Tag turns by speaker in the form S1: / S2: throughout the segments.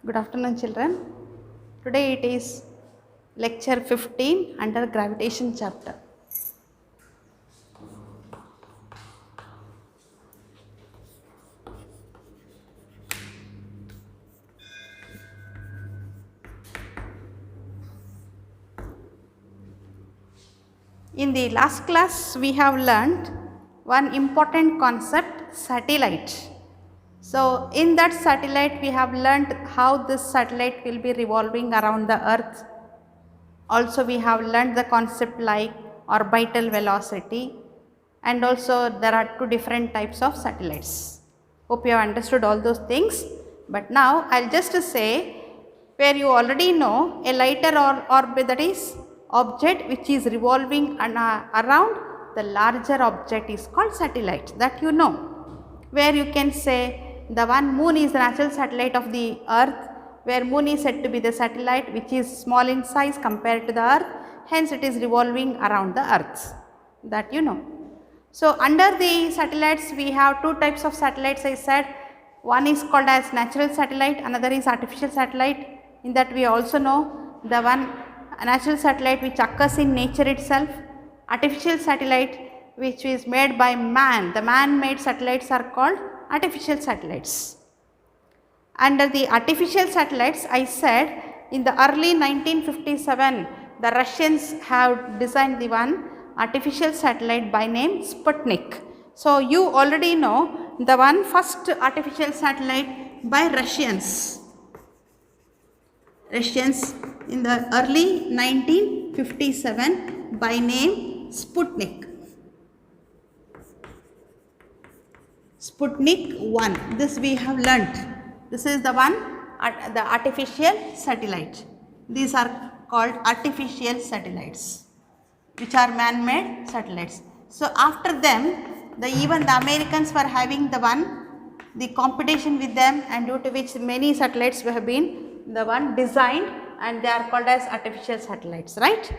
S1: Good afternoon, children. Today it is lecture 15 under gravitation chapter. In the last class, we have learnt one important concept, satellite. So, in that satellite, we have learnt how this satellite will be revolving around the earth. Also, we have learnt the concept like orbital velocity, and also there are two different types of satellites. Hope you have understood all those things. But now, I will just say where you already know a lighter orbit, that is object which is revolving around the larger object is called satellite, that you know. Where you can say the one moon is the natural satellite of the earth, where moon is said to be the satellite which is small in size compared to the earth, hence it is revolving around the earth, that you know. So, under the satellites we have two types of satellites, I said. One is called as natural satellite, another is artificial satellite. In that we also know the one natural satellite which occurs in nature itself, artificial satellite which is made by man. The man made satellites are called artificial satellites. Under the artificial satellites, I said in the early 1957 the Russians have designed the one artificial satellite by name Sputnik. So, you already know the one first artificial satellite by Russians in the early 1957 by name Sputnik. Sputnik 1, this we have learnt. This is the one, the artificial satellite. These are called artificial satellites, which are man-made satellites. So, after them, even the Americans were having the competition with them, and due to which many satellites have been the one designed, and they are called as artificial satellites, right.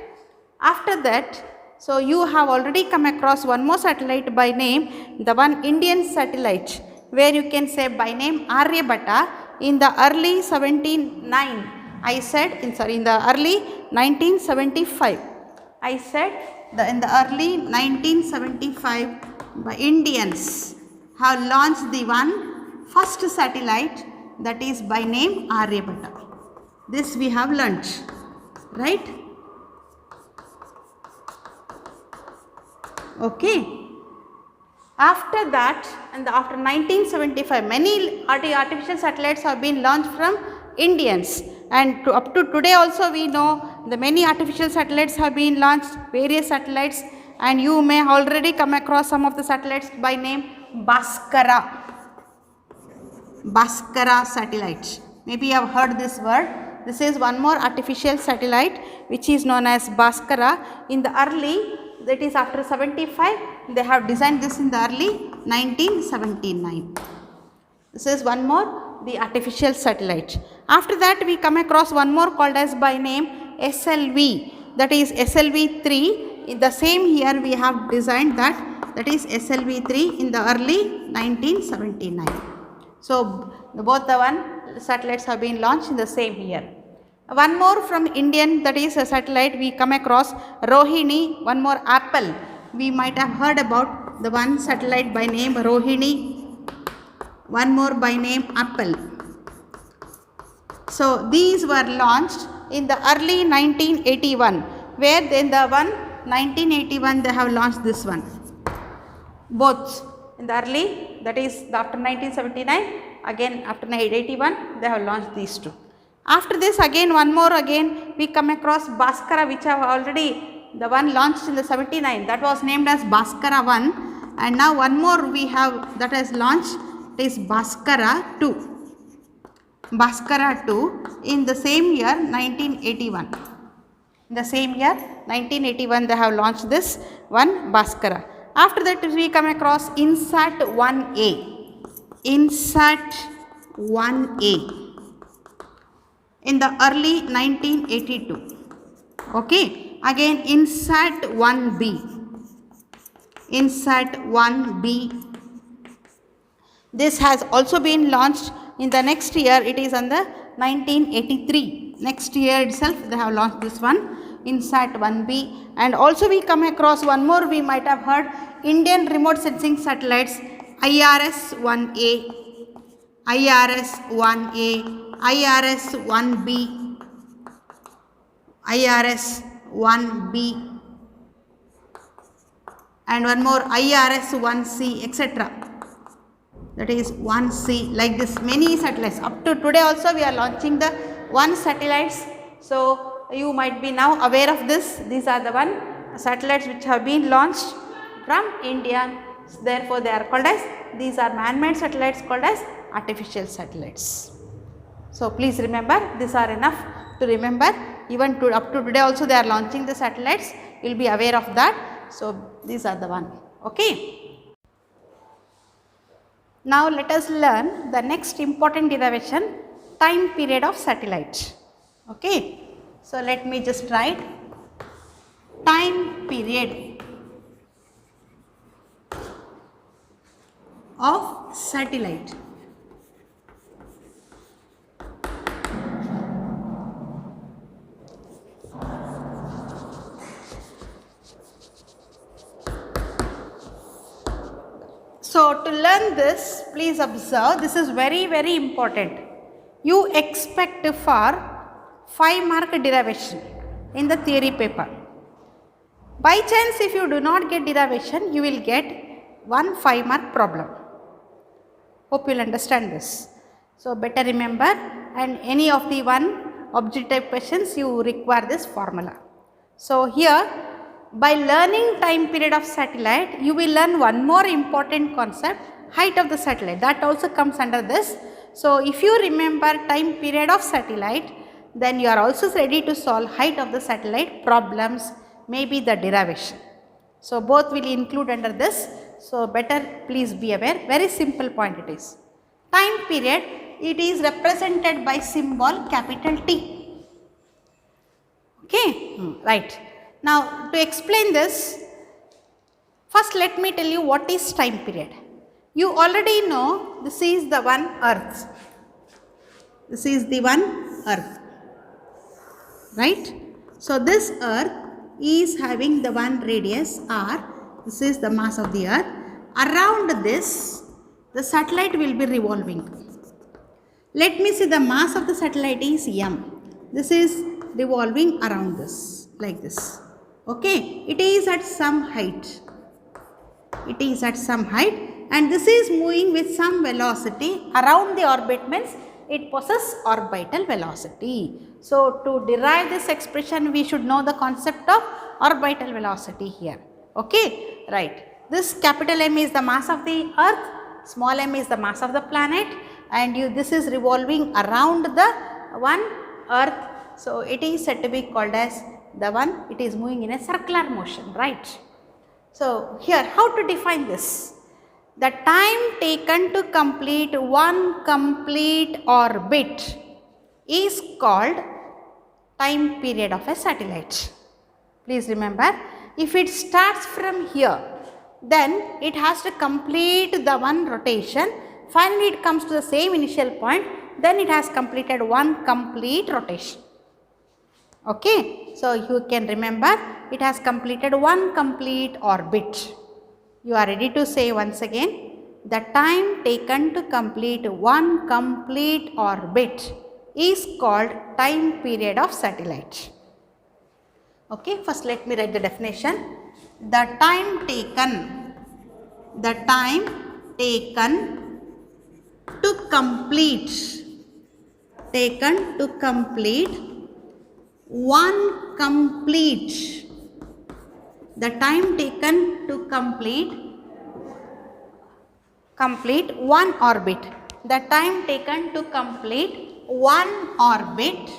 S1: After that, so you have already come across one more satellite by name, the one Indian satellite, where you can say by name Aryabhatta. In the early 1975, I said in the early 1975 the Indians have launched the one first satellite, that is by name Aryabhatta. This we have learnt, right. Okay. After that, and after 1975, many artificial satellites have been launched from Indians, and up to today also we know the many artificial satellites have been launched, various satellites, and you may already come across some of the satellites by name Bhaskara satellite. Maybe you have heard this word. This is one more artificial satellite which is known as Bhaskara. In the early, that is after 75, they have designed this in the early 1979. This is one more, the artificial satellite. After that, we come across one more called as by name SLV, that is SLV3. In the same year we have designed that is SLV3 in the early 1979. So, both the satellites have been launched in the same year. One more from Indian, that is a satellite we come across Rohini, one more Apple. We might have heard about the one satellite by name Rohini, one more by name Apple. So, these were launched in the early 1981, where in the 1981 they have launched this one. Both in the early, that is after 1979, again after 1981 they have launched these two. After this, again one more, again we come across Bhaskara, which have already the one launched in the 79, that was named as Bhaskara 1, and now one more we have that has launched, it is Bhaskara 2 in the same year 1981. In the same year 1981 they have launched this one Bhaskara. After that, we come across INSAT 1A in the early 1982. Okay. Again INSAT 1B. This has also been launched in the next year, it is on the 1983. Next year itself they have launched this one, INSAT 1B. And also we come across one more, we might have heard, Indian remote sensing satellites, IRS-1A, IRS-1A, IRS-1B, IRS-1B, and one more IRS-1C, etc. That is 1C, like this many satellites. Up to today also we are launching the 1 satellites. So you might be now aware of this. These are the 1 satellites which have been launched from India. Therefore, they are called as, these are man-made satellites called as artificial satellites. So please remember, these are enough to remember. Even to, up to today also they are launching the satellites. You will be aware of that. So these are the 1. Okay. Now let us learn the next important derivation, time period of satellite. Okay. So let me just write time period of satellite. So to learn this, please observe, this is very important. You expect for 5-mark derivation in the theory paper. By chance if you do not get derivation, you will get 1 5-mark problem. Hope you will understand this. So better remember, and any of the 1 objective questions you require this formula. So here, by learning time period of satellite, you will learn one more important concept, height of the satellite. That also comes under this. So if you remember time period of satellite, then you are also ready to solve height of the satellite problems, maybe the derivation. So both will include under this. So better please be aware, very simple point it is. Time period, it is represented by symbol capital T. Okay, right. Now to explain this, first let me tell you what is time period. You already know this is the 1 earth. This is the 1 earth, right? So this earth is having the 1 radius r. This is the mass of the earth. Around this, the satellite will be revolving. Let me see, the mass of the satellite is m. This is revolving around this, like this. Okay, it is at some height. It is at some height, and this is moving with some velocity around the orbit, means it possesses orbital velocity. So to derive this expression, we should know the concept of orbital velocity here. Okay, right. This capital M is the mass of the earth, small m is the mass of the planet, and this is revolving around the 1 earth. So it is said to be called as the 1, it is moving in a circular motion, right. So here, how to define this? The time taken to complete 1 complete orbit is called time period of a satellite. Please remember, if it starts from here, then it has to complete the 1 rotation. Finally, it comes to the same initial point, then it has completed 1 complete rotation. Okay, so you can remember, it has completed 1 complete orbit. You are ready to say once again, the time taken to complete 1 complete orbit is called time period of satellite. Okay, first let me write the definition. The time taken to complete 1 complete, the time taken to complete 1 orbit, the time taken to complete 1 orbit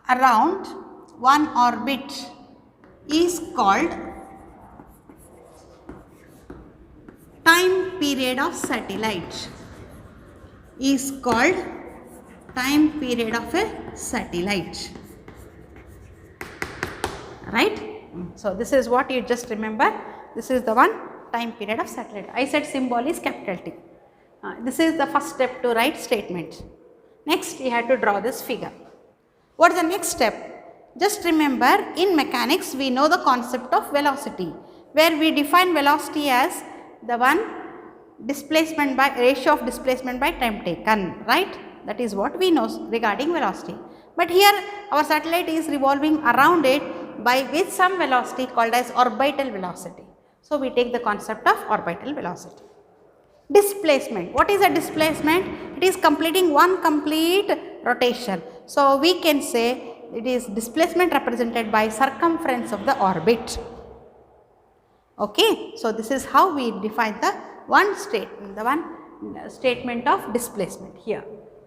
S1: around 1 orbit is called time period of satellite. Is called time period of a satellite, right. So this is what you just remember, this is the 1 time period of satellite. I said symbol is capital T. This is the first step to write statement. Next, we have to draw this figure. What is the next step? Just remember, in mechanics we know the concept of velocity, where we define velocity as the one displacement by ratio of displacement by time taken, right? That is what we know regarding velocity. But here our satellite is revolving around it by with some velocity called as orbital velocity. So we take the concept of orbital velocity. Displacement. What is a displacement? It is completing one complete rotation. So we can say it is displacement represented by circumference of the orbit. Okay. So this is how we define the one statement of displacement here.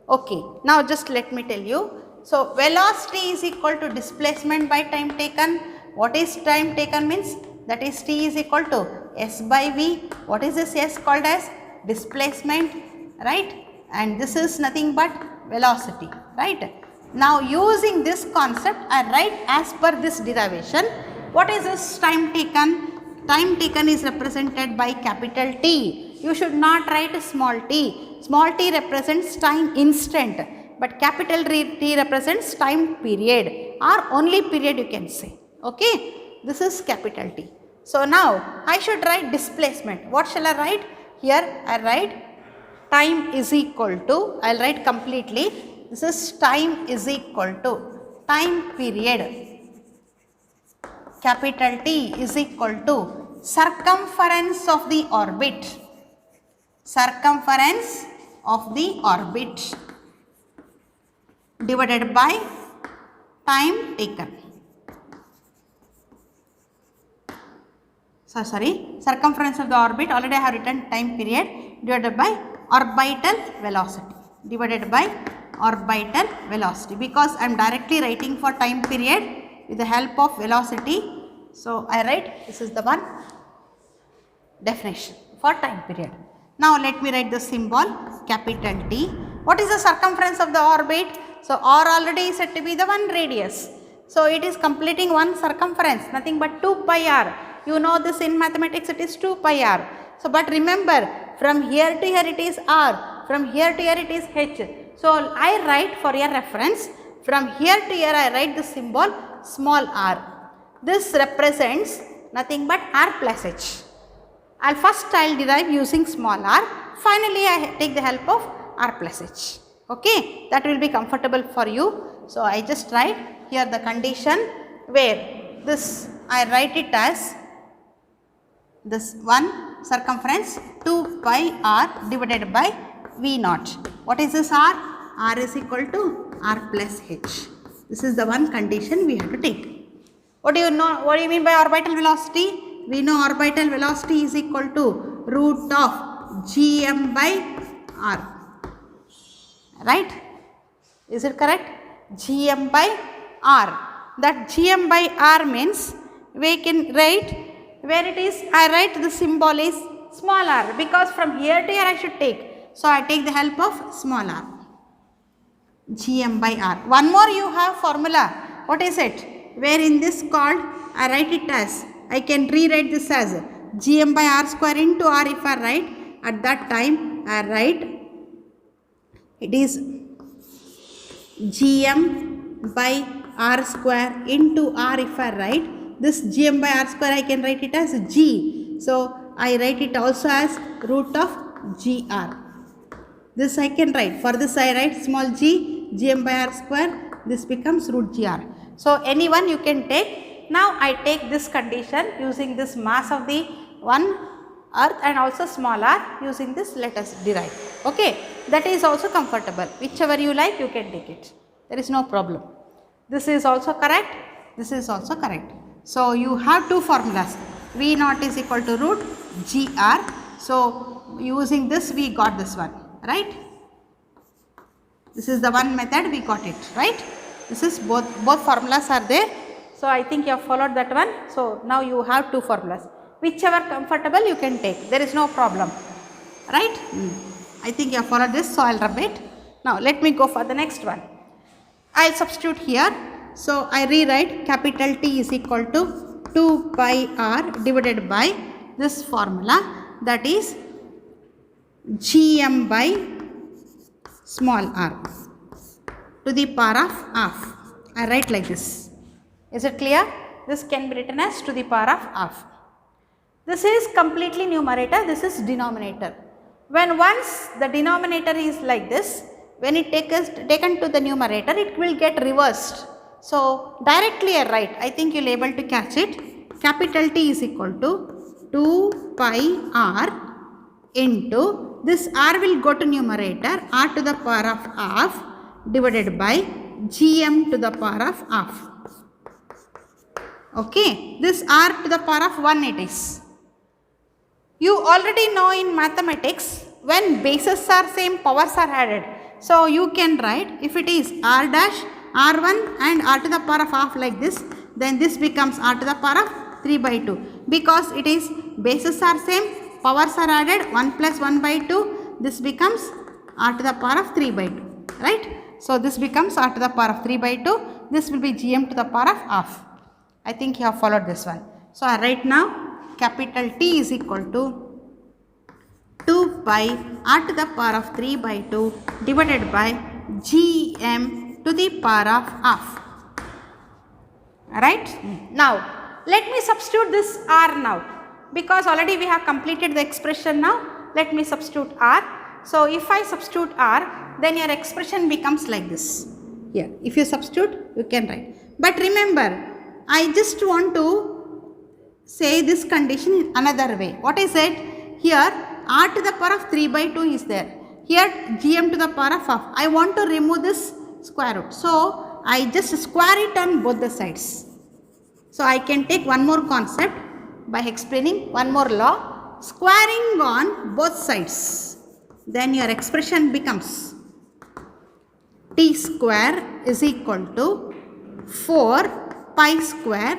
S1: Okay. Now just let me tell you. So velocity is equal to displacement by time taken. What is time taken means? That is T is equal to S by V. What is this S called as? Displacement, right? And this is nothing but velocity, right? Now using this concept, I write as per this derivation. What is this time taken? Time taken is represented by capital T. You should not write small t. Small t represents time instant, but capital T represents time period or only period you can say. Okay, this is capital T. So now I should write displacement. What shall I write? Here I write time is equal to, I will write completely, this is time is equal to time period, capital T is equal to circumference of the orbit, circumference of the orbit divided by time taken. So, circumference of the orbit, already I have written time period divided by orbital velocity, divided by orbital velocity, because I am directly writing for time period with the help of velocity. So, I write this is the one definition for time period. Now, let me write the symbol capital T. What is the circumference of the orbit? So, R already is said to be the one radius. So, it is completing one circumference, nothing but 2 pi r. You know this in mathematics, it is 2 pi r. So, but remember, from here to here it is r, from here to here it is h. So, I write for your reference, from here to here I write the symbol small r. This represents nothing but r plus h. First I will derive using small r, finally I take the help of r plus h. Okay, that will be comfortable for you. So, I just write here the condition where this I write it as this one circumference 2 pi r divided by V naught. What is this r? R is equal to r plus h. This is the one condition we have to take. What do you know? What do you mean by orbital velocity? We know orbital velocity is equal to root of gm by r. Right? Is it correct? Gm by r. That gm by r means we can write where it is, I write the symbol is small r, because from here to here I should take. So, I take the help of small r, gm by r. One more you have formula. What is it? Where in this called, I write it as, I can rewrite this as gm by r square into r. If I write at that time, I write it is gm by r square into r. If I write this gm by r square, I can write it as g. So, I write it also as root of gr. This I can write. For this I write small g, gm by r square. This becomes root gr. So, any one you can take. Now, I take this condition using this mass of the one earth and also small r, using this let us derive. Okay. That is also comfortable. Whichever you like, you can take it. There is no problem. This is also correct. This is also correct. So, you have two formulas, V naught is equal to root gr. So, using this we got this one, right. This is the one method we got it, right. This is both formulas are there. So, I think you have followed that one. So, now you have two formulas, whichever comfortable you can take, there is no problem, right. I think you have followed this. So, I will rub it. Now, let me go for the next one. I will substitute here. So, I rewrite capital T is equal to 2 pi r divided by this formula, that is Gm by small r to the power of half. I write like this. Is it clear? This can be written as to the power of half. This is completely numerator, this is denominator. When once the denominator is like this, when it taken to the numerator, it will get reversed. So directly I write, I think you will able to catch it. Capital T is equal to 2 pi r into, this r will go to numerator, r to the power of half divided by Gm to the power of half. Okay, this r to the power of 1 it is. You already know in mathematics, when bases are same, powers are added. So you can write, if it is r dash, r1 and r to the power of half like this, then this becomes r to the power of 3 by 2. Because it is bases are same, powers are added, 1 plus 1 by 2, this becomes r to the power of 3 by 2, right. So this becomes r to the power of 3 by 2, this will be Gm to the power of half. I think you have followed this one. So I write now, capital T is equal to 2 pi r to the power of 3 by 2 divided by Gm to the power of half. Right? Now, let me substitute this r now, because already we have completed the expression now. Let me substitute r. So, if I substitute r, then your expression becomes like this. Here, if you substitute, you can write. But remember, I just want to say this condition in another way. What is it? Here r to the power of 3 by 2 is there. Here Gm to the power of half. I want to remove this square root. So I just square it on both the sides. So I can take one more concept by explaining one more law. Squaring on both sides. Then your expression becomes t square is equal to 4 pi square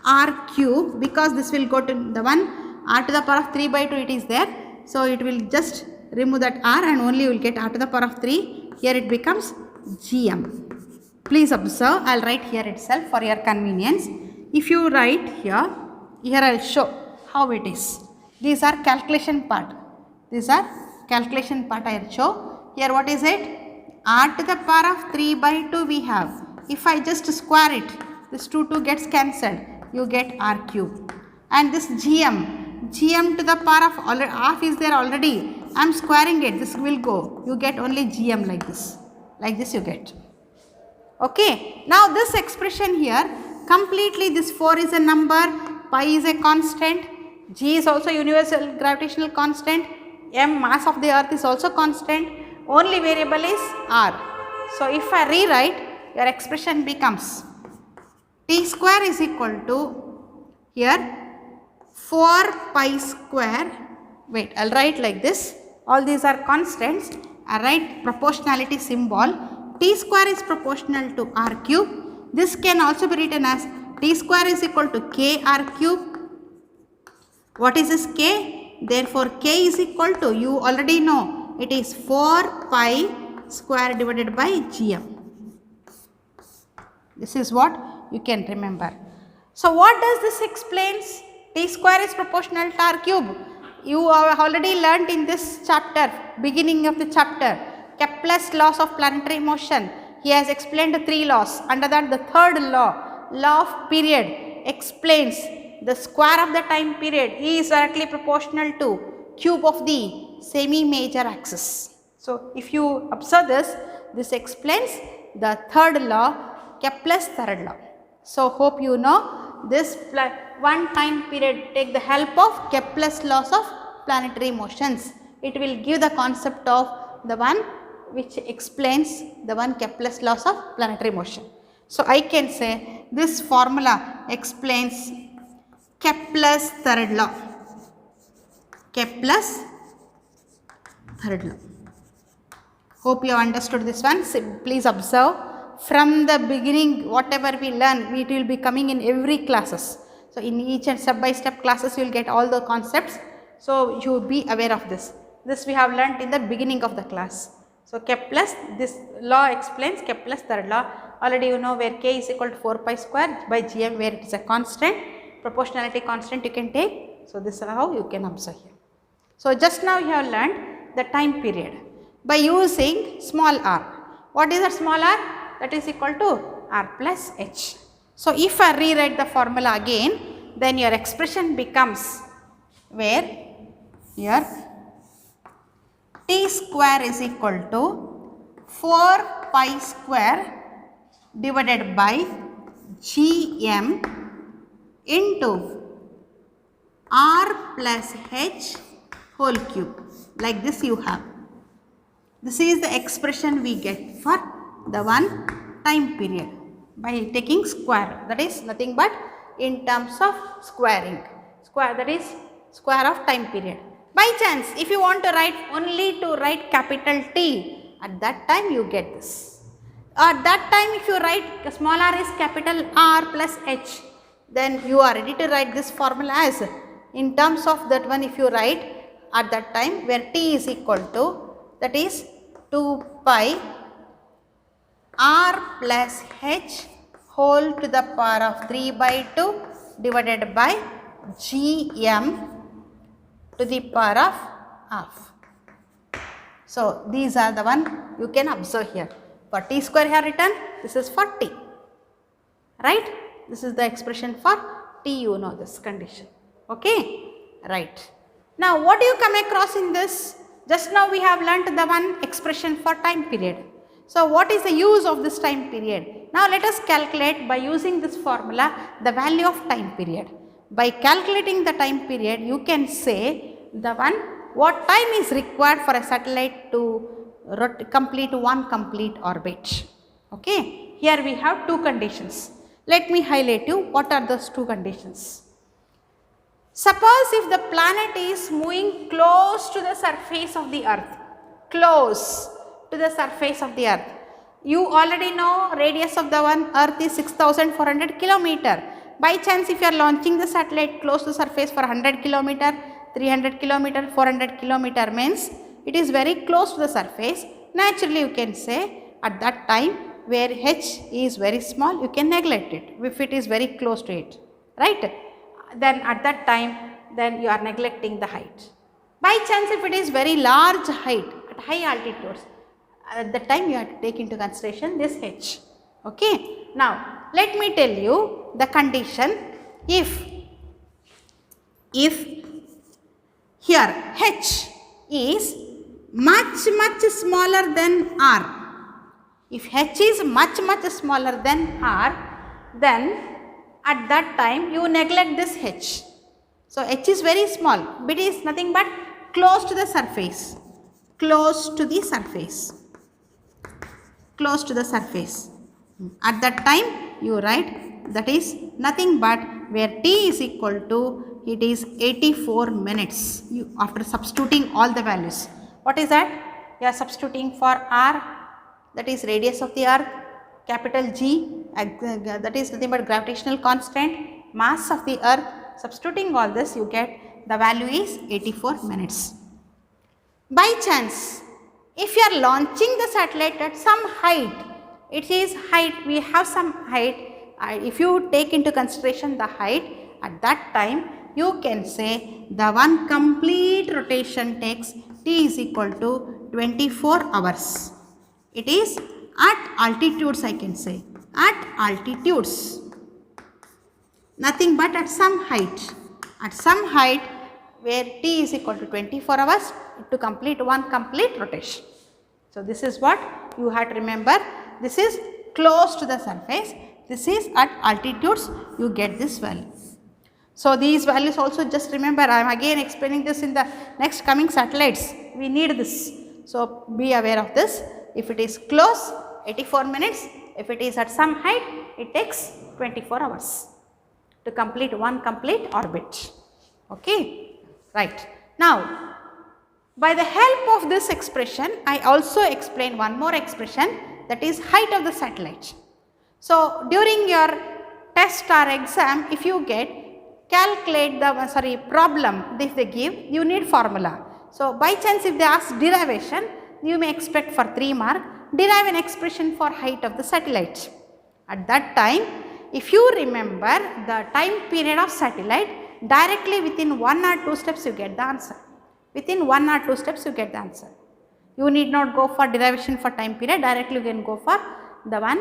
S1: r cube, because this will go to the one r to the power of 3 by 2 it is there. So it will just remove that r and only you will get r to the power of 3. Here it becomes Gm. Please observe, I will write here itself for your convenience. If you write here, I will show how it is. These are calculation part. These are calculation part I will show. Here what is it? R to the power of 3 by 2 we have. If I just square it, this 2 gets cancelled. You get r cube. And this Gm to the power of half is there already. I am squaring it. This will go. You get only Gm like this. Like this you get. Okay. Now this expression here, completely this 4 is a number, pi is a constant, G is also universal gravitational constant, M mass of the earth is also constant, only variable is r. So if I rewrite, your expression becomes t square is equal to, here 4 pi square, wait, I will write like this, all these are constants, I write proportionality symbol, t square is proportional to r cube, this can also be written as t square is equal to k r cube. What is this k? Therefore k is equal to, you already know, it is 4 pi square divided by Gm. This is what you can remember. So what does this explains? T square is proportional to r cube. You have already learnt in this chapter, beginning of the chapter, Kepler's laws of planetary motion. He has explained the 3 laws. Under that, the third law, law of period, explains the square of the time period is directly proportional to cube of the semi-major axis. So if you observe this explains the third law, Kepler's third law. So hope you know this one time period, take the help of Kepler's laws of planetary motions. It will give the concept of the one which explains the one Kepler's laws of planetary motion. So I can say this formula explains Kepler's third law. Kepler's third law. Hope you have understood this one. So please observe, from the beginning whatever we learn, it will be coming in every classes. So in each and step by step classes you will get all the concepts. So you be aware of this. This we have learnt in the beginning of the class. So Kepler's, this law explains Kepler's third law. Already you know where k is equal to 4 pi square by Gm, where it is a constant, proportionality constant you can take. So, this is how you can observe here. So, just now you have learned the time period by using small r. What is that small r? That is equal to r plus h. So, if I rewrite the formula again, then your expression becomes where here t square is equal to 4 pi square divided by gm into r plus h whole cube, like this you have. This is the expression we get for the one time period by taking square, that is nothing but in terms of squaring, square, that is square of time period. By chance if you want to write only to write capital T, at that time you get this. At that time if you write small r is capital R plus H, then you are ready to write this formula as in terms of that one. If you write at that time where T is equal to, that is 2 pi R plus H whole to the power of 3 by 2 divided by gm to the power of half. So, these are the one you can observe here. For t square here written, this is for t, right? This is the expression for t, you know this condition, okay, right. Now, what do you come across in this? Just now we have learnt the one expression for time period. So, what is the use of this time period? Now, let us calculate by using this formula the value of time period. By calculating the time period, you can say the one what time is required for a satellite to complete one complete orbit. Okay. Here we have two conditions. Let me highlight you what are those two conditions. Suppose if the planet is moving close to the surface of the earth, close to the surface of the earth. You already know radius of the one earth is 6400 kilometer. By chance if you are launching the satellite close to the surface for 100 kilometer, 300 kilometer, 400 kilometer means it is very close to the surface. Naturally you can say at that time where h is very small, you can neglect it if it is very close to it, right. Then at that time then you are neglecting the height. By chance if it is very large height at high altitudes, at the time you have to take into consideration this h, okay. Now, let me tell you the condition if here h is much smaller than r. If h is much smaller than r, then at that time you neglect this h. So, h is very small, but it is nothing but close to the surface, close to the surface, close to the surface. At that time you write that is nothing but where t is equal to, it is 84 minutes. You, after substituting all the values, what is that? You are substituting for r, that is radius of the earth, capital G, that is nothing but gravitational constant, mass of the earth. Substituting all this, you get the value is 84 minutes. By chance, if you are launching the satellite at some height, it is height, we have some height, if you take into consideration the height, at that time you can say the one complete rotation takes t is equal to 24 hours. It is at altitudes, I can say, at altitudes, nothing but at some height where t is equal to 24 hours to complete one complete rotation. So, this is what you have to remember. This is close to the surface, this is at altitudes, you get this value. So, these values also just remember, I am again explaining this in the next coming satellites, we need this. So, be aware of this. If it is close, 84 minutes, if it is at some height, it takes 24 hours to complete one complete orbit, okay, right. Now, by the help of this expression, I also explain one more expression, that is height of the satellite. So, during your test or exam, if you get calculate the problem, if they give, you need formula. So, by chance if they ask derivation, you may expect for 3 mark, derive an expression for height of the satellite. At that time, if you remember the time period of satellite, directly within 1 or 2 steps you get the answer. Within 1 or 2 steps you get the answer. You need not go for derivation for time period, directly you can go for the one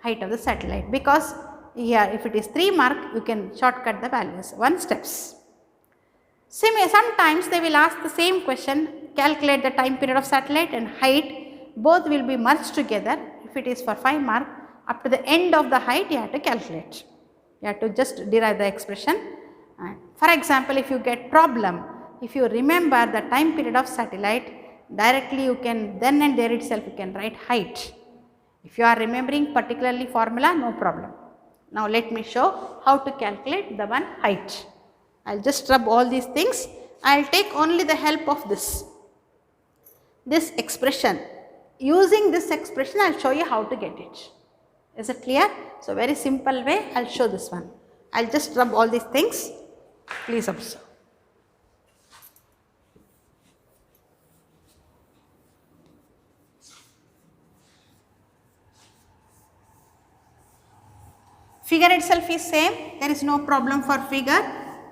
S1: height of the satellite, because here if it is 3 mark you can shortcut the values 1 steps. Sometimes they will ask the same question, calculate the time period of satellite and height, both will be merged together. If it is for 5 mark, up to the end of the height you have to calculate. You have to just derive the expression. For example, if you get problem, if you remember the time period of satellite, directly you can then and there itself you can write height. If you are remembering particularly formula, no problem. Now let me show how to calculate the one height. I will just rub all these things. I will take only the help of this expression. Using this expression I will show you how to get it. Is it clear? So very simple way I will show this one. I will just rub all these things. Please observe. Figure itself is same, there is no problem for figure,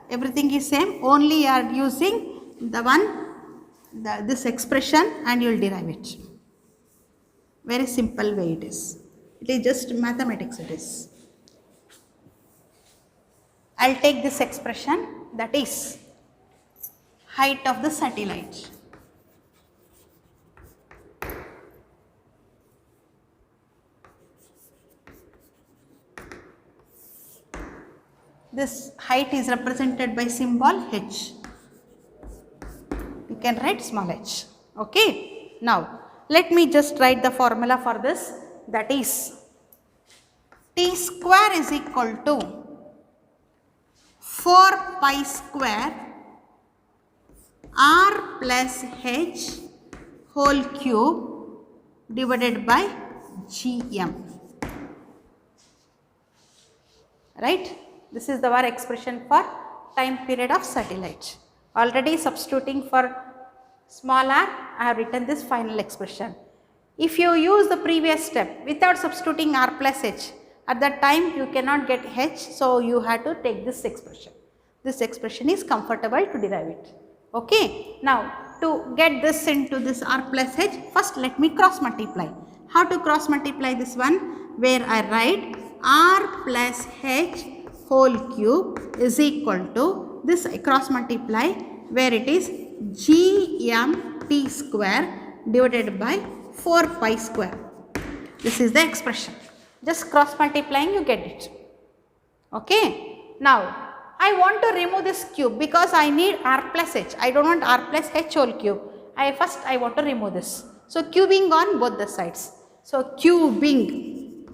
S1: everything is same, only you are using the one, this expression and you will derive it. Very simple way it is. It is just mathematics it is. I will take this expression, that is height of the satellite. This height is represented by symbol h. You can write small h. Okay. Now, let me just write the formula for this, that is t square is equal to 4 pi square r plus h whole cube divided by gm. Right? This is our expression for time period of satellite. Already substituting for small r, I have written this final expression. If you use the previous step without substituting r plus h, at that time you cannot get h, so you have to take this expression. This expression is comfortable to derive it. Okay. Now, to get this into this r plus h, first let me cross multiply. How to cross multiply this one? Where I write r plus h whole cube is equal to this cross multiply where it is gmt square divided by 4 pi square. This is the expression. Just cross multiplying you get it. Okay. Now, I want to remove this cube because I need r plus h. I do not want r plus h whole cube. First I want to remove this. So, cubing on both the sides. So, cubing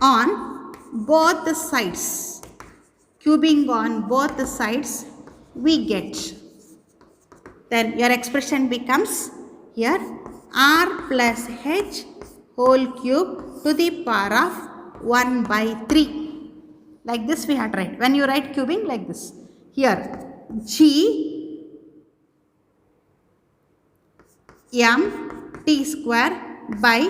S1: on both the sides, cubing on both the sides we get, then your expression becomes here r plus h whole cube to the power of 1 by 3. Like this we have to write. When you write cubing like this, here g m t square by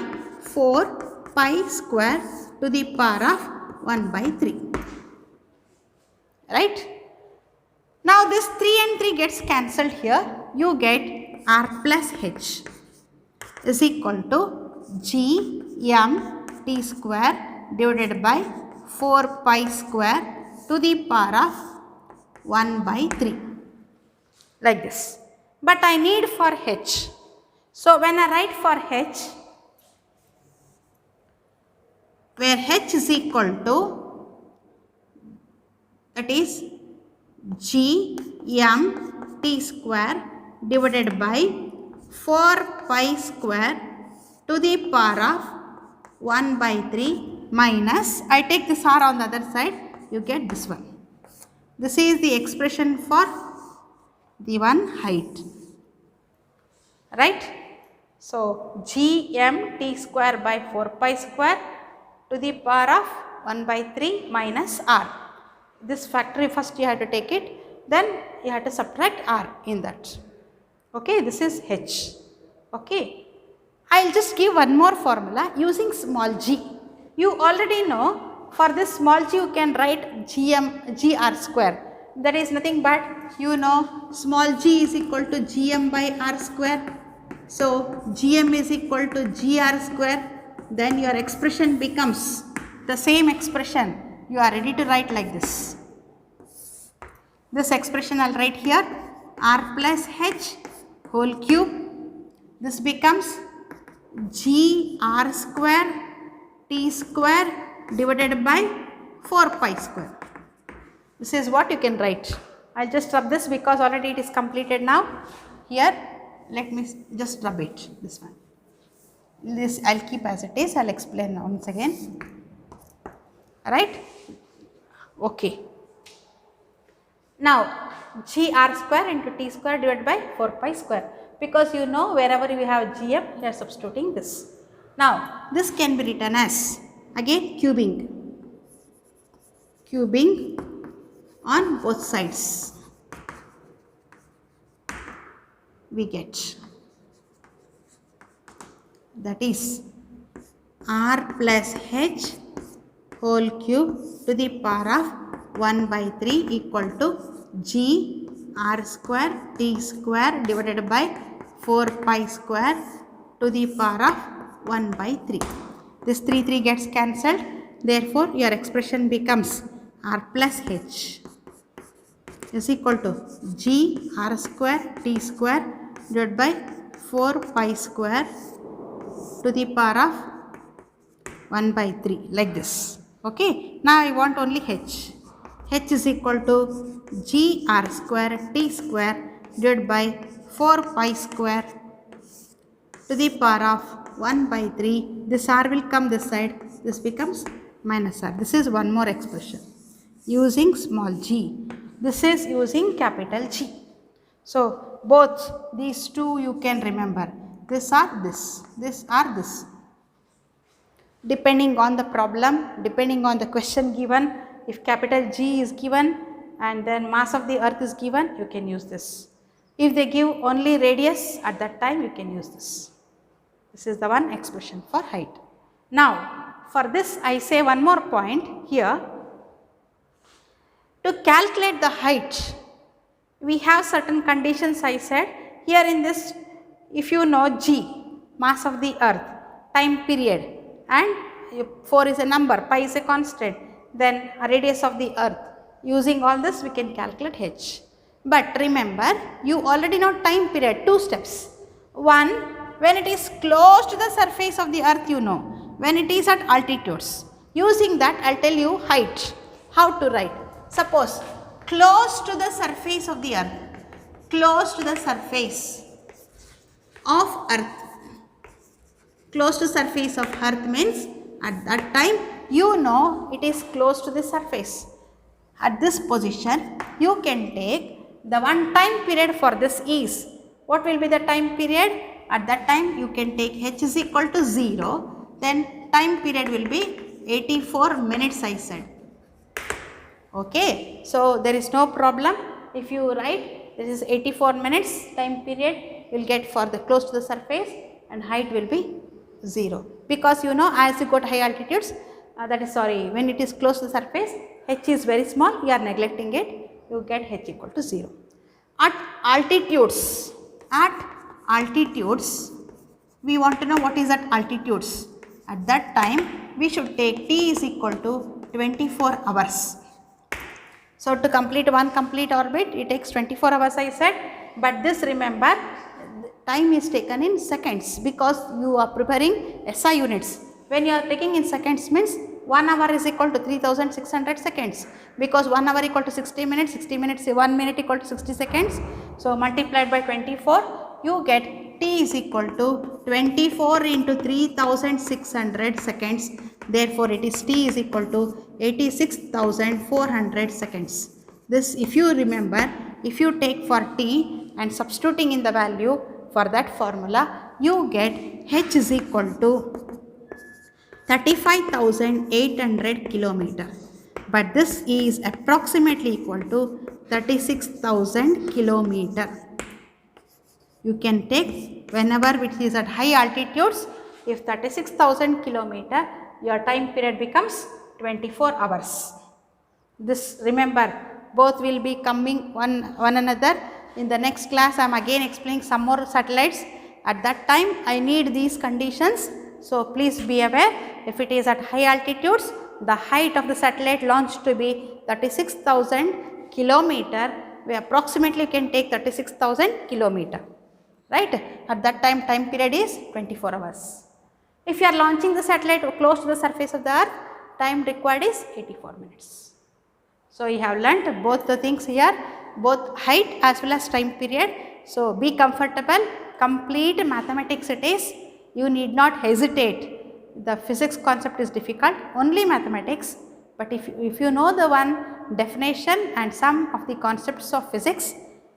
S1: 4 pi square to the power of 1 by 3, right. Now, this 3 and 3 gets cancelled here, you get r plus h is equal to g m t square divided by 4 pi square to the power of 1 by 3, like this. But I need for h. So, when I write for h, where h is equal to, that is g m t square divided by 4 pi square to the power of 1 by 3 minus, I take this r on the other side, you get this one. This is the expression for the one height, right. So, g m t square by 4 pi square to the power of 1 by 3 minus r. This factor first you have to take it, then you have to subtract r in that. Okay, this is h. Okay, I will just give one more formula using small g. You already know for this small g you can write gr square. That is nothing but small g is equal to gm by r square. So gm is equal to gr square. Then your expression becomes the same expression. You are ready to write like this. This expression I will write here, r plus h whole cube. This becomes gr square t square divided by 4 pi square. This is what you can write. I will just rub this because already it is completed now. Here let me just rub it, this one. This I will keep as it is, I will explain once again. Right? Okay. Now gr square into t square divided by 4 pi square, because wherever you have gm you are substituting this. Now this can be written as again cubing on both sides. We get, that is r plus h whole cube to the power of 1 by 3 equal to g r square t square divided by 4 pi square to the power of 1 by 3. This 3 gets cancelled. Therefore, your expression becomes r plus h is equal to g r square t square divided by 4 pi square to the power of 1 by 3, like this. Okay. Now I want only h. h is equal to g r square t square divided by 4 pi square to the power of 1 by 3. This r will come this side. This becomes minus r. This is one more expression using small g. This is using capital G. So both these two you can remember. This or this. This or this. Depending on the problem, depending on the question given, if capital G is given and then mass of the earth is given, you can use this. If they give only radius, at that time you can use this. This is the one expression for height. Now for this I say one more point here. To calculate the height, we have certain conditions I said. Here in this, if you know g, mass of the earth, time period, and 4 is a number, pi is a constant, then a radius of the earth. Using all this we can calculate h. But remember, you already know time period, 2 steps. One, when it is close to the surface of the earth you know. When it is at altitudes. Using that I will tell you height, how to write. Suppose close to the surface of the earth, close to the surface of earth, close to surface of earth means at that time you know it is close to the surface. At this position you can take the one time period for this is, what will be the time period? At that time you can take h is equal to 0, then time period will be 84 minutes I said. Okay, so there is no problem. If you write this is 84 minutes time period, you will get for the close to the surface, and height will be 0. Because as you go to high altitudes, when it is close to the surface, h is very small, you are neglecting it, you get h equal to 0. At altitudes, we want to know what is at altitudes. At that time, we should take t is equal to 24 hours. So to complete one complete orbit, it takes 24 hours I said, but this remember, time is taken in seconds because you are preparing SI units. When you are taking in seconds means 1 hour is equal to 3600 seconds, because 1 hour equal to 60 minutes, 60 minutes, 1 minute equal to 60 seconds. So multiplied by 24, you get t is equal to 24 into 3600 seconds. Therefore, it is t is equal to 86,400 seconds. This if you remember, if you take for t and substituting in the value for that formula, you get h is equal to 35,800 kilometer. But this is approximately equal to 36,000 kilometer. You can take whenever which is at high altitudes, if 36,000 kilometer, your time period becomes 24 hours. This remember, both will be coming one another. In the next class I am again explaining some more satellites. At that time I need these conditions. So please be aware, if it is at high altitudes, the height of the satellite launched to be 36,000 kilometer. We approximately can take 36,000 kilometer, right. At that time period is 24 hours. If you are launching the satellite close to the surface of the earth, time required is 84 minutes. So you have learnt both the things here, both height as well as time period. So be comfortable, complete mathematics it is, you need not hesitate. The physics concept is difficult, only mathematics, but if you know the one definition and some of the concepts of physics,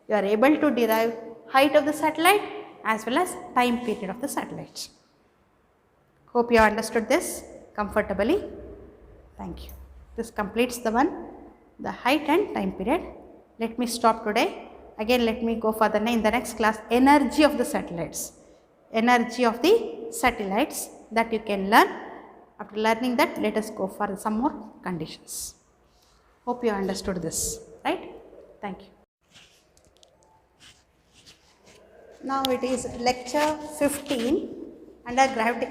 S1: you are able to derive height of the satellite as well as time period of the satellite. Hope you have understood this comfortably. Thank you. This completes the height and time period. Let me stop today. Again let me go further in the next class, energy of the satellites. Energy of the satellites, that you can learn. After learning that, let us go for some more conditions. Hope you understood this, right? Thank you. Now it is lecture 15 under gravity,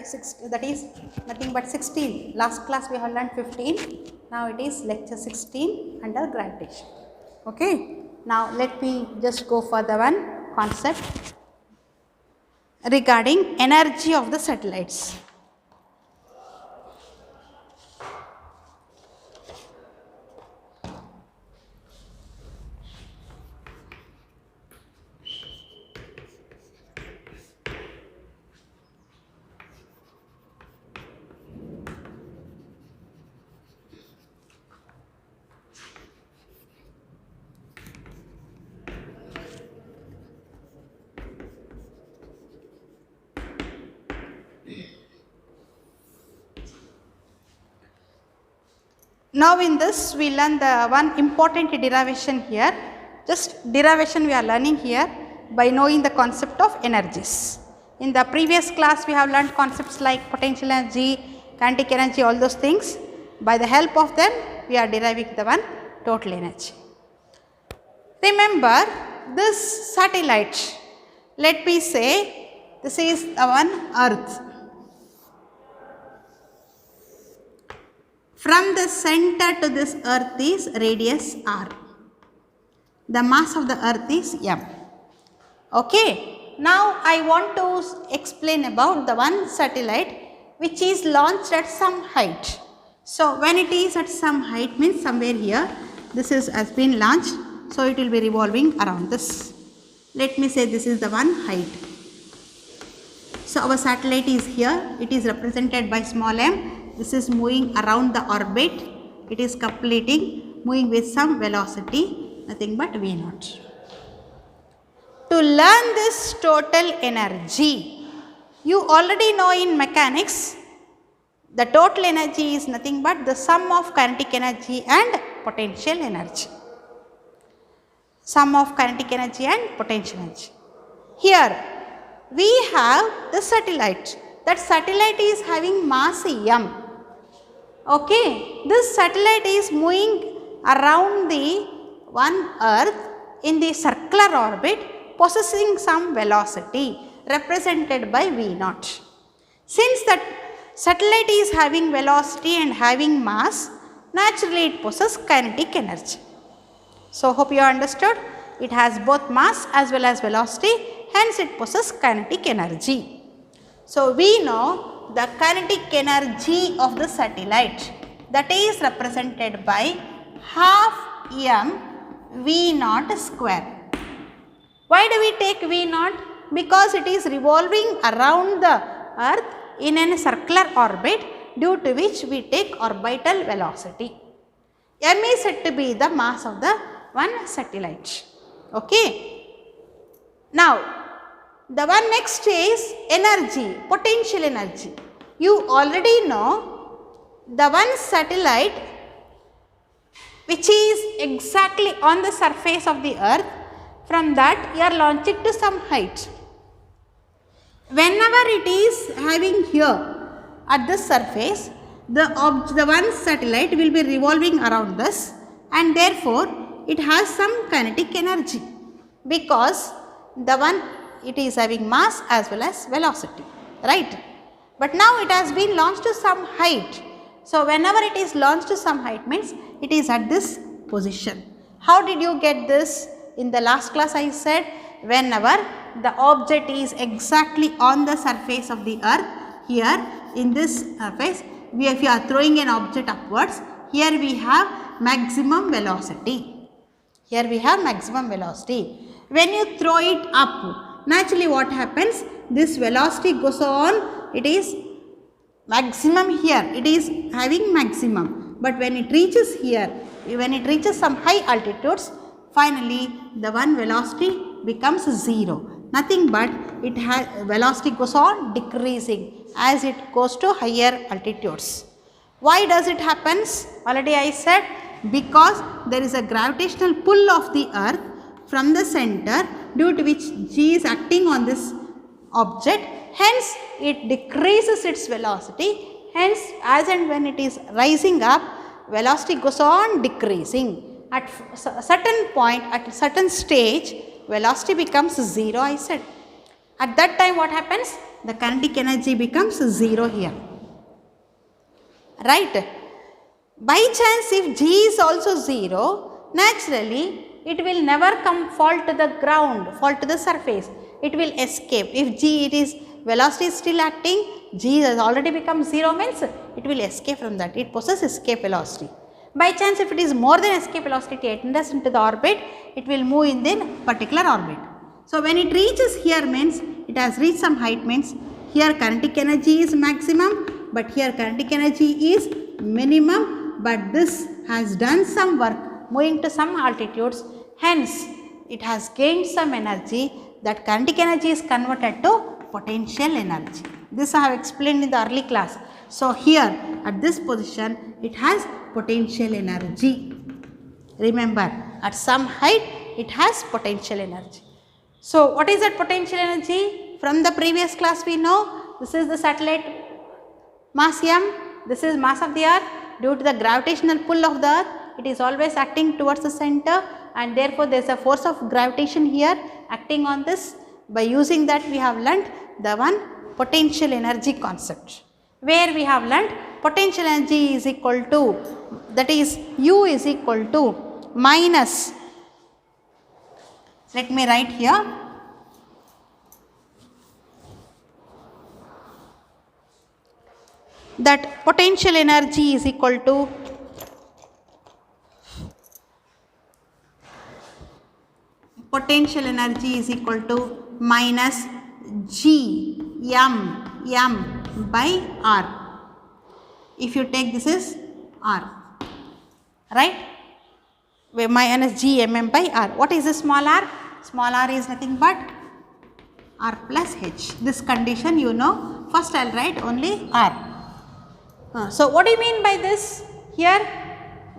S1: that is nothing but 16. Last class we have learned 15. Now it is lecture 16 under gravitation. Okay. Now let me just go for the one concept regarding energy of the satellites. Now in this we learn the one important derivation here. Just derivation we are learning here by knowing the concept of energies. In the previous class we have learned concepts like potential energy, kinetic energy, all those things. By the help of them we are deriving the one total energy. Remember this satellite, let me say this is the one earth. From the center to this earth is radius r. The mass of the earth is m. Okay. Now I want to explain about the one satellite which is launched at some height. So when it is at some height means somewhere here, this has been launched. So it will be revolving around this. Let me say this is the one height. So our satellite is here. It is represented by small m. This is moving around the orbit, it is completing, moving with some velocity, nothing but V0. To learn this total energy, you already know in mechanics, the total energy is nothing but the sum of kinetic energy and potential energy. Sum of kinetic energy and potential energy. Here, we have the satellite. That satellite is having mass m. Okay, this satellite is moving around the one earth in the circular orbit, possessing some velocity represented by V0. Since that satellite is having velocity and having mass, naturally it possesses kinetic energy. So hope you understood, it has both mass as well as velocity, hence it possesses kinetic energy. So we know the kinetic energy of the satellite, that is represented by half m V0 square. Why do we take V0? Because it is revolving around the earth in a circular orbit, due to which we take orbital velocity. M is said to be the mass of the one satellite. Okay. Now the one next is energy, potential energy. You already know the one satellite which is exactly on the surface of the earth, from that you are launching to some height. Whenever it is having here at this surface, the one satellite will be revolving around this, and therefore it has some kinetic energy, because the one, it is having mass as well as velocity, right? But now it has been launched to some height. So whenever it is launched to some height means it is at this position. How did you get this? In the last class I said, whenever the object is exactly on the surface of the earth, here in this surface, if you are throwing an object upwards, here we have maximum velocity. Here we have maximum velocity. When you throw it up, naturally what happens? This velocity goes on, it is maximum here, it is having maximum. But when it reaches here, when it reaches some high altitudes, finally the one velocity becomes 0. Nothing but it has velocity goes on decreasing as it goes to higher altitudes. Why does it happens? Already I said, because there is a gravitational pull of the earth from the center, due to which G is acting on this object, hence it decreases its velocity. Hence, as and when it is rising up, velocity goes on decreasing. At a certain point, at a certain stage, velocity becomes 0, I said. At that time what happens? The kinetic energy becomes 0 here, right? By chance, if G is also 0, naturally it will never fall to the ground, fall to the surface. It will escape. If velocity is still acting, G has already become 0 means it will escape from that. It possesses escape velocity. By chance, if it is more than escape velocity, it enters into the orbit, it will move in the particular orbit. So when it reaches here means it has reached some height means here kinetic energy is maximum, but here kinetic energy is minimum, but this has done some work moving to some altitudes, hence it has gained some energy. That kinetic energy is converted to potential energy. This I have explained in the early class. So here at this position it has potential energy. Remember, at some height it has potential energy. So what is that potential energy? From the previous class we know, this is the satellite mass m, this is mass of the earth. Due to the gravitational pull of the earth, it is always acting towards the center, and therefore there is a force of gravitation here acting on this. By using that we have learnt the one potential energy concept, where we have learnt potential energy is equal to, that is U is equal to minus, let me write here, that potential energy is equal to minus G m by R. If you take this is R, right, where minus G m by R. What is the small r? Small r is nothing but R plus H. This condition you know. First I will write only R. So what do you mean by this? Here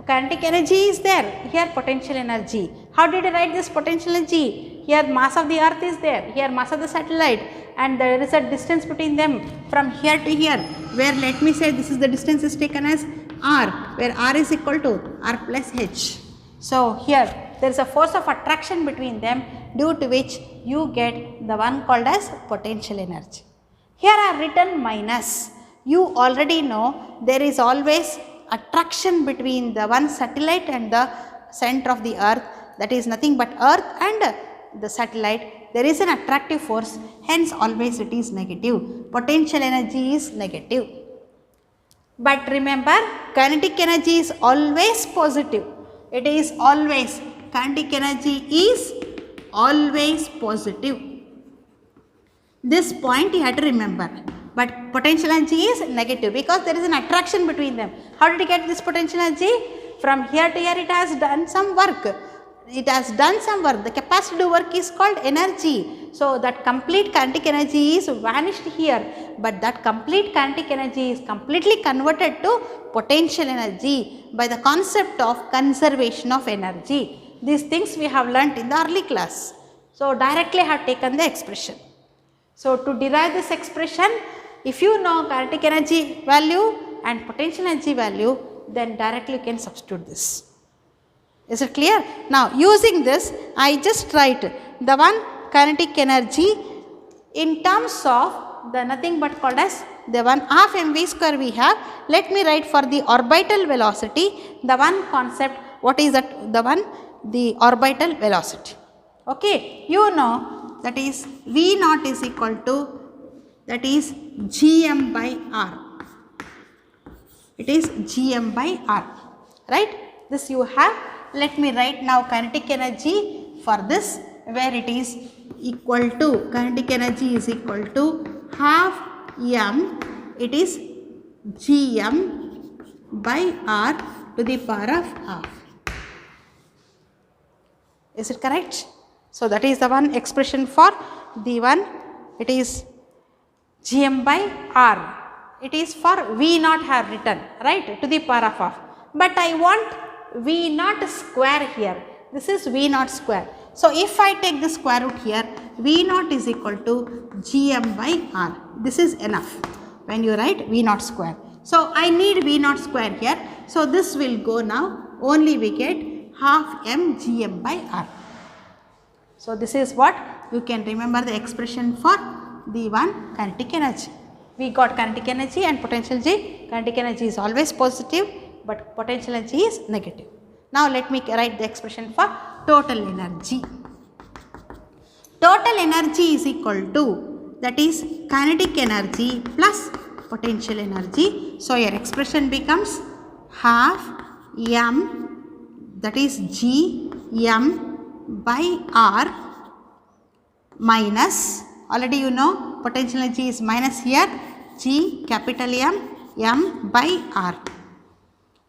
S1: kinetic energy is there, here potential energy. How did I write this potential energy? Here mass of the earth is there, here mass of the satellite, and there is a distance between them from here to here, where let me say this is the distance is taken as R, where R is equal to R plus H. So here there is a force of attraction between them, due to which you get the one called as potential energy. Here I have written minus. You already know there is always attraction between the one satellite and the center of the earth, that is nothing but earth and the satellite. There is an attractive force, hence always it is negative. Potential energy is negative. But remember, kinetic energy is always positive. It is always, kinetic energy is always positive. This point you have to remember. But potential energy is negative because there is an attraction between them. How did you get this potential energy? From here to here it has done some work. It has done some work. The capacity to work is called energy. So that complete kinetic energy is vanished here. But that complete kinetic energy is completely converted to potential energy by the concept of conservation of energy. These things we have learnt in the early class. So directly I have taken the expression. So to derive this expression, if you know kinetic energy value, and potential energy value, then directly you can substitute this. Is it clear? Now using this, I just write the one kinetic energy in terms of the nothing but called as the one half mv square we have. Let me write for the orbital velocity, the one concept, what is that, the one, the orbital velocity. Okay, you know that is V naught is equal to, that is gm by r. It is gm by r, right? This you have. Let me write now kinetic energy for this, where it is equal to, kinetic energy is equal to half m, it is gm by r to the power of half. Is it correct? So that is the one expression for the one, it is gm by r. It is for V naught have written, right, to the power of half. But I want V naught square here. This is V naught square. So if I take the square root here, V naught is equal to gm by r. This is enough when you write V naught square. So I need V naught square here. So this will go now, only we get half m gm by r. So this is what you can remember the expression for the one kinetic energy. We got kinetic energy and potential energy. Kinetic energy is always positive, but potential energy is negative. Now let me write the expression for total energy. Total energy is equal to, that is kinetic energy plus potential energy. So your expression becomes half m, that is g m by r, minus, already you know potential energy is minus here, g capital M, m by r.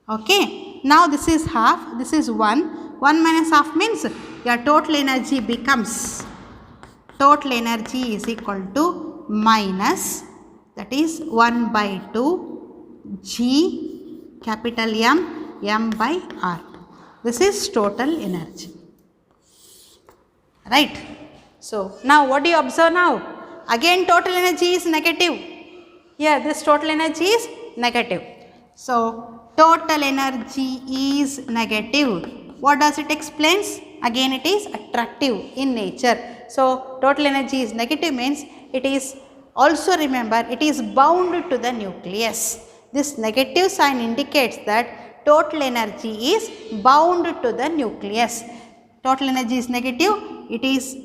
S1: Okay. Now this is half, this is 1, 1 minus half means your total energy becomes, total energy is equal to minus, that is 1 by 2 g capital M, m by r. This is total energy, right. So now what do you observe now? Again total energy is negative. Here this total energy is negative. So total energy is negative. What does it explains? Again it is attractive in nature. So total energy is negative means it is also, remember, it is bound to the nucleus. This negative sign indicates that total energy is bound to the nucleus. Total energy is negative. It is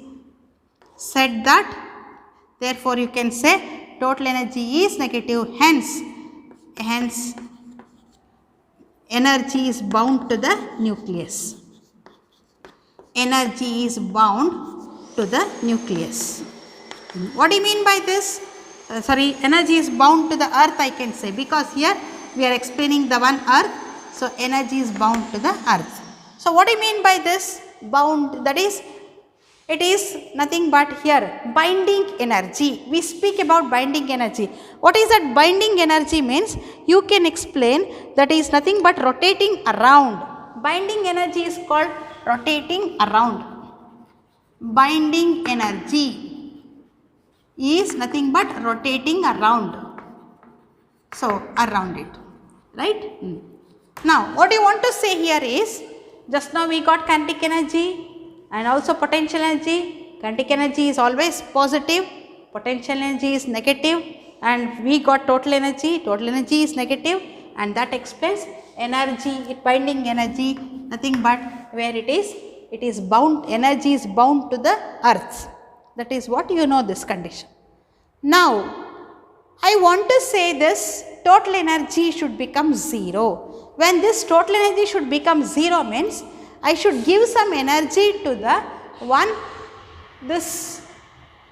S1: said that, therefore you can say total energy is negative, hence energy is bound to the nucleus. Energy is bound to the nucleus. What do you mean by this? Energy is bound to the earth, I can say, because here we are explaining the one earth. So energy is bound to the earth. So what do you mean by this bound? That is, it is nothing but here binding energy. We speak about binding energy. What is that binding energy means? You can explain that is nothing but rotating around. Binding energy is called rotating around. Binding energy is nothing but rotating around. So around it, right? Now what you want to say here is, just now we got kinetic energy and also potential energy. Kinetic energy is always positive, potential energy is negative, and we got total energy is negative, and that explains energy, binding energy, nothing but where it is bound, energy is bound to the earth. That is what you know this condition. Now I want to say this total energy should become 0. When this total energy should become 0 means I should give some energy to the this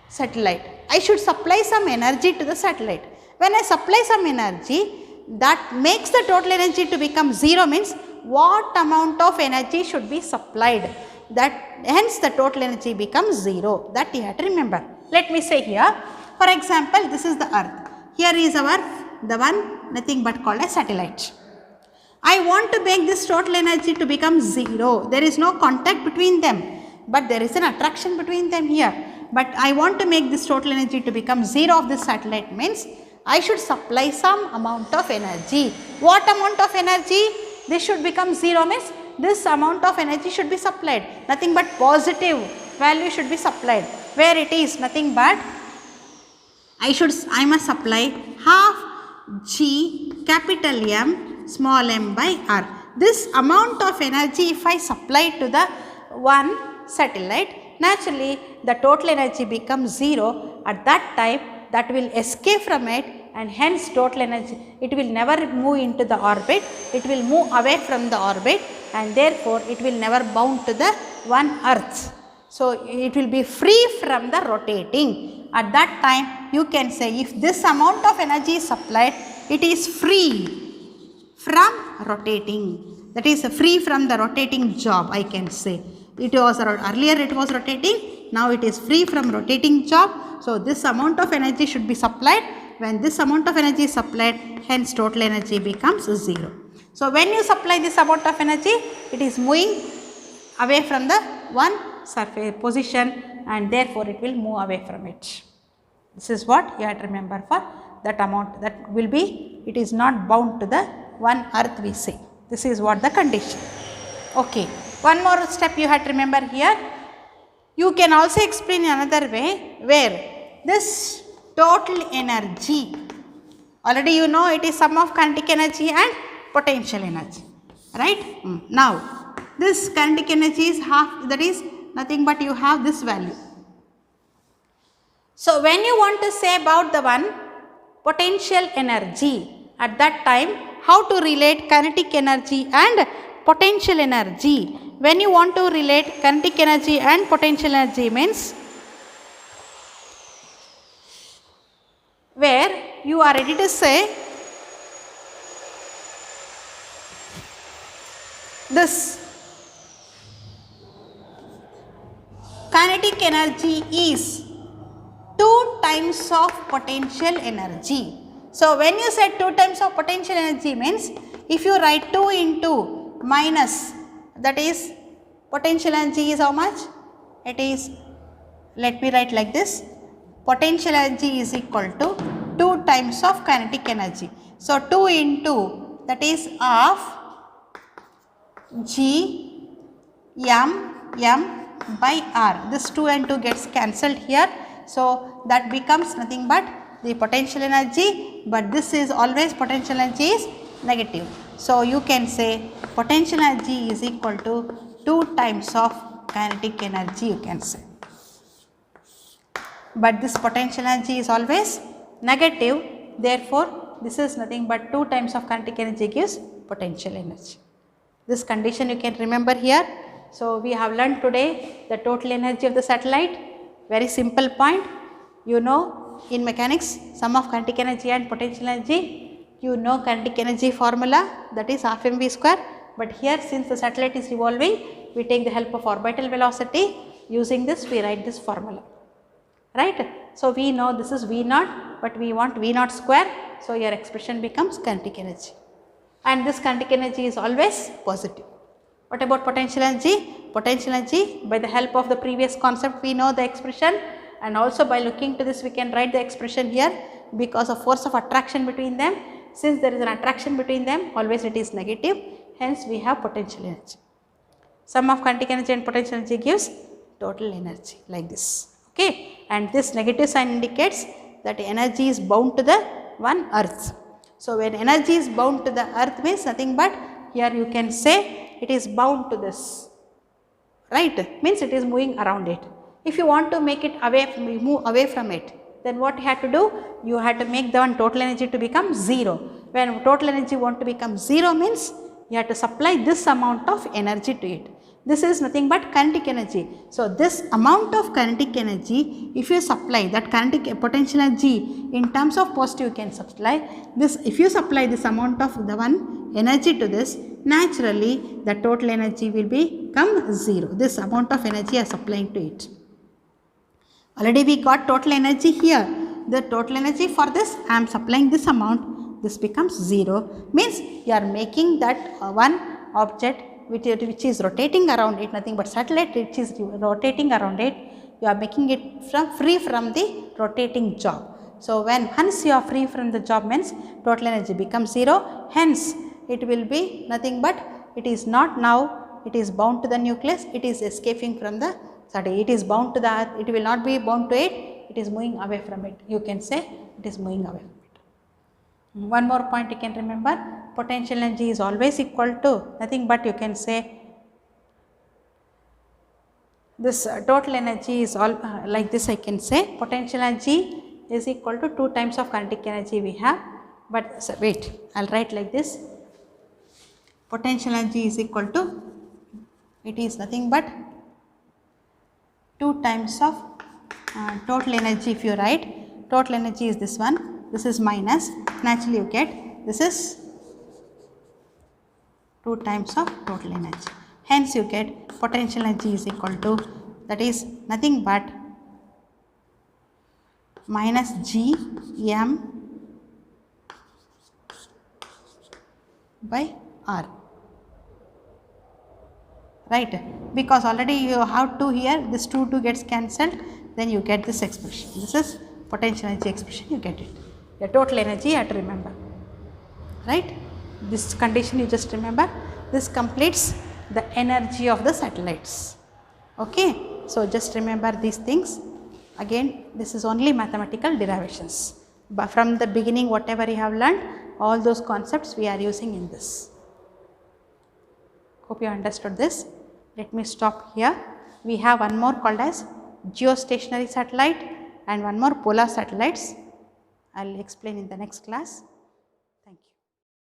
S1: satellite. I should supply some energy to the satellite. When I supply some energy, that makes the total energy to become 0 means what amount of energy should be supplied. That hence the total energy becomes 0. That you have to remember. Let me say here, for example, this is the earth. Here is the one nothing but called a satellite. I want to make this total energy to become 0. There is no contact between them, but there is an attraction between them here. But I want to make this total energy to become 0 of this satellite means I should supply some amount of energy. What amount of energy? This should become 0 means this amount of energy should be supplied. Nothing but positive value should be supplied. Where it is nothing but I must supply half G capital M small m by R. This amount of energy if I supply to the one satellite, naturally the total energy becomes 0. At that time that will escape from it, and hence total energy, it will never move into the orbit, it will move away from the orbit, and therefore it will never bound to the one earth. So it will be free from the rotating. At that time you can say if this amount of energy is supplied, it is free from rotating, that is free from the rotating job, I can say. It was earlier it was rotating, now it is free from rotating job. So this amount of energy should be supplied. When this amount of energy is supplied, hence total energy becomes 0. So when you supply this amount of energy, it is moving away from the one surface position, and therefore it will move away from it. This is what you have to remember for that amount, that will be, it is not bound to the one earth we say. This is what the condition. Okay. One more step you have to remember here. You can also explain in another way where this total energy, already you know it is sum of kinetic energy and potential energy, right? Now this kinetic energy is half, that is nothing but you have this value. So when you want to say about the one potential energy, at that time how to relate kinetic energy and potential energy? When you want to relate kinetic energy and potential energy means where you are ready to say this kinetic energy is 2 times of potential energy. So when you said 2 times of potential energy means if you write 2 into minus, that is potential energy is how much? It is, let me write like this, potential energy is equal to 2 times of kinetic energy. So 2 into, that is of G m by R. This 2 and 2 gets cancelled here. So that becomes nothing but the potential energy, but this is always potential energy is negative. So you can say potential energy is equal to 2 times of kinetic energy, you can say. But this potential energy is always negative, therefore this is nothing but 2 times of kinetic energy gives potential energy. This condition you can remember here. So we have learned today the total energy of the satellite. Very simple point. You know in mechanics sum of kinetic energy and potential energy, you know kinetic energy formula, that is half mv square. But here since the satellite is revolving, we take the help of orbital velocity. Using this we write this formula, right? So we know this is V naught, but we want V naught square. So your expression becomes kinetic energy, and this kinetic energy is always positive. What about potential energy? Potential energy, by the help of the previous concept we know the expression, and also by looking to this we can write the expression here because of force of attraction between them. Since there is an attraction between them, always it is negative, hence we have potential energy. Sum of kinetic energy and potential energy gives total energy like this, okay. And this negative sign indicates that energy is bound to the one earth. So when energy is bound to the earth means nothing but here you can say it is bound to this, right, means it is moving around it. If you want to make it away, move away from it, then what you have to do? You have to make the one total energy to become 0. When total energy want to become 0 means you have to supply this amount of energy to it. This is nothing but kinetic energy. So this amount of kinetic energy, if you supply that kinetic potential energy in terms of positive, you can supply this. If you supply this amount of the one energy to this, naturally the total energy will become 0. This amount of energy are supplying to it. Already we got total energy here. The total energy for this I am supplying this amount. This becomes 0. Means you are making that one object which is rotating around it, nothing but satellite which is rotating around it, you are making it free from the rotating job. So, when once you are free from the job means total energy becomes 0, hence it will be nothing but it is not now, it is bound to the nucleus, it is escaping from the, it is bound to the earth, it will not be bound to it is moving away from it. You can say it is moving away from it. One more point you can remember, potential energy is always equal to nothing but you can say this total energy is all like this. I can say potential energy is equal to 2 times of kinetic energy we have, but wait, I will write like this, potential energy is equal to, it is nothing but 2 times of total energy. If you write total energy is this one, this is minus, naturally you get this is 2 times of total energy. Hence you get potential energy is equal to, that is nothing but minus G m by R, right, because already you have 2 here, this 2 gets cancelled, then you get this expression. This is potential energy expression, you get it. The total energy you have to remember, right. This condition you just remember, this completes the energy of the satellites. Okay. So, just remember these things. Again, this is only mathematical derivations, but from the beginning whatever you have learned, all those concepts we are using in this. Hope you understood this. Let me stop here. We have one more called as geostationary satellite and one more polar satellites. I will explain in the next class.